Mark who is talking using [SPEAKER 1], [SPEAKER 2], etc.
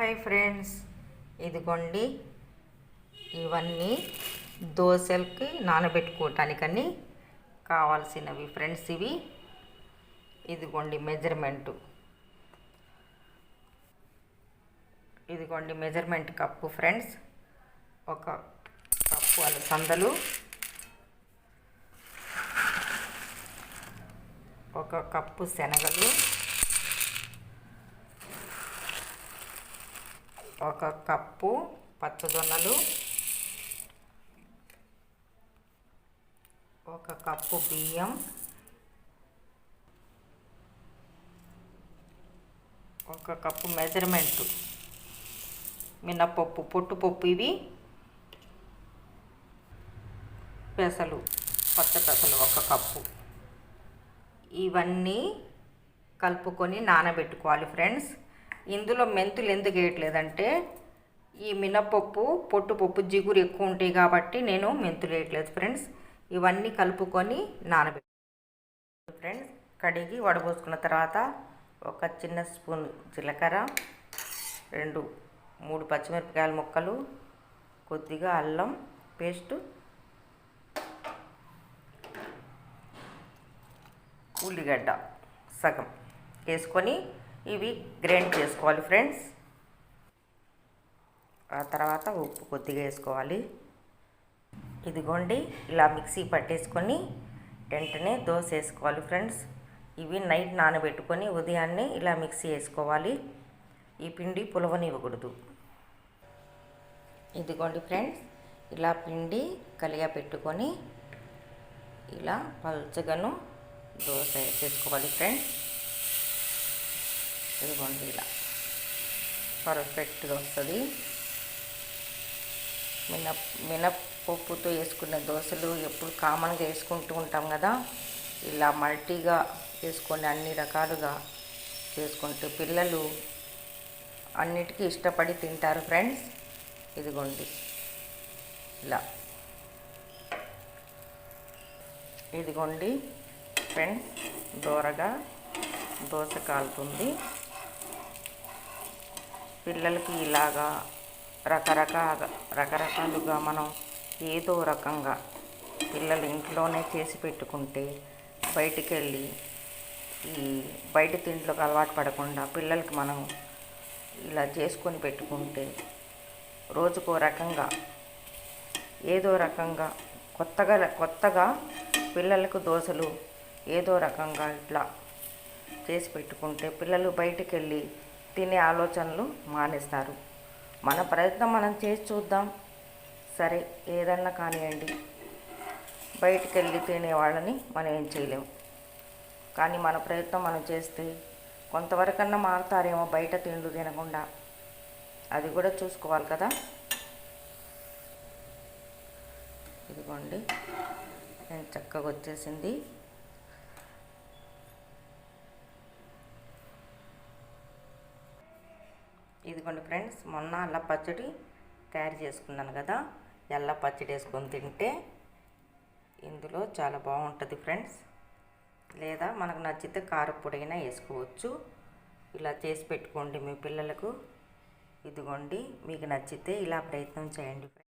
[SPEAKER 1] Hi friends, ఇదిగోండి ఇవన్నీ దోశలకి నానబెట్టుకోవటానికని కావాల్సినవి ఫ్రెండ్స్. ఇదిగోండి మెజర్మెంట్ కప్పు ఫ్రెండ్స్. ఒక కప్పు అలసందలు, ఒక కప్పు శనగలు, ఒక కప్పు పచ్చదొన్నలు, ఒక కప్పు బియ్యం, ఒక కప్పు మెజర్మెంటు మినపప్పు, పొట్టుపప్పు, ఇవి పెసలు, పచ్చ పెసలు ఒక కప్పు. ఇవన్నీ కలుపుకొని నానబెట్టుకోవాలి ఫ్రెండ్స్. ఇందులో మెంతులు ఎందుకు వేయట్లేదంటే ఈ మినపప్పు, పొట్టుపప్పు జిగురు ఎక్కువ ఉంటాయి కాబట్టి నేను మెంతులు వేయట్లేదు ఫ్రెండ్స్. ఇవన్నీ కలుపుకొని నానబెట్టు ఫ్రెండ్స్. కడిగి వడబోసుకున్న తర్వాత ఒక చిన్న స్పూన్ జీలకర్ర, 2-3 పచ్చిమిరపకాయల ముక్కలు, కొద్దిగా అల్లం పేస్టు, ఉల్లిగడ్డ సగం వేసుకొని ఇవి గ్రైండ్ చేసుకోవాలి ఫ్రెండ్స్. ఆ తర్వాత ఉప్పు కొద్దిగా వేసుకోవాలి. ఇదిగోండి ఇలా మిక్సీ పట్టేసుకొని వెంటనే దోశ వేసుకోవాలి ఫ్రెండ్స్. ఇవి నైట్ నానబెట్టుకొని ఉదయాన్నే ఇలా మిక్సీ వేసుకోవాలి. ఈ పిండి పులవనివ్వకూడదు. ఇదిగోండి ఫ్రెండ్స్, ఇలా పిండి కలిగా పెట్టుకొని ఇలా పల్చగాను దోశ చేసుకోవాలి ఫ్రెండ్స్. ఇదిగోండి ఇలా పర్ఫెక్ట్గా వస్తుంది. మినప్పప్పుతో వేసుకునే దోశలు ఎప్పుడు కామన్గా వేసుకుంటూ ఉంటాం కదా. ఇలా మల్టీగా వేసుకొని అన్ని రకాలుగా చేసుకుంటే పిల్లలు అన్నిటికీ ఇష్టపడి తింటారు ఫ్రెండ్స్. ఇదిగోండి ఇలా. ఇదిగోండి ఫ్రెండ్స్, దోరగా దోశ కాలుతుంది. పిల్లలకి ఇలాగా రకరకాలుగా మనం ఏదో రకంగా పిల్లలు ఇంట్లోనే చేసి పెట్టుకుంటే బయటికి వెళ్ళి ఈ బయట తింట్లోకి అలవాటు పడకుండా పిల్లలకి మనం ఇలా చేసుకొని పెట్టుకుంటే రోజుకో రకంగా ఏదో రకంగా కొత్తగా పిల్లలకు దోశలు ఏదో రకంగా ఇట్లా చేసి పెట్టుకుంటే పిల్లలు బయటికి వెళ్ళి తినే ఆలోచనలు మానేస్తారు. మన ప్రయత్నం మనం చేసి చూద్దాం. సరే, ఏదన్నా కానివ్వండి, బయటికి వెళ్ళి తినే వాళ్ళని మనం ఏం చేయలేము. కానీ మన ప్రయత్నం మనం చేస్తే కొంతవరకన్నా మారుతారేమో బయట తిండ్లు తినకుండా. అది కూడా చూసుకోవాలి కదా. ఇదిగోండి నేను చక్కగా వచ్చేసింది. ఇదిగోండి ఫ్రెండ్స్, మొన్న అల్ల పచ్చడి తయారు చేసుకున్నాను కదా. ఎల్ల పచ్చడి వేసుకొని తింటే ఇందులో చాలా బాగుంటుంది ఫ్రెండ్స్. లేదా మనకు నచ్చితే కారపొడి అయినా వేసుకోవచ్చు. ఇలా చేసి పెట్టుకోండి మీ పిల్లలకు. ఇదిగోండి, మీకు నచ్చితే ఇలా ప్రయత్నం చేయండి ఫ్రెండ్స్.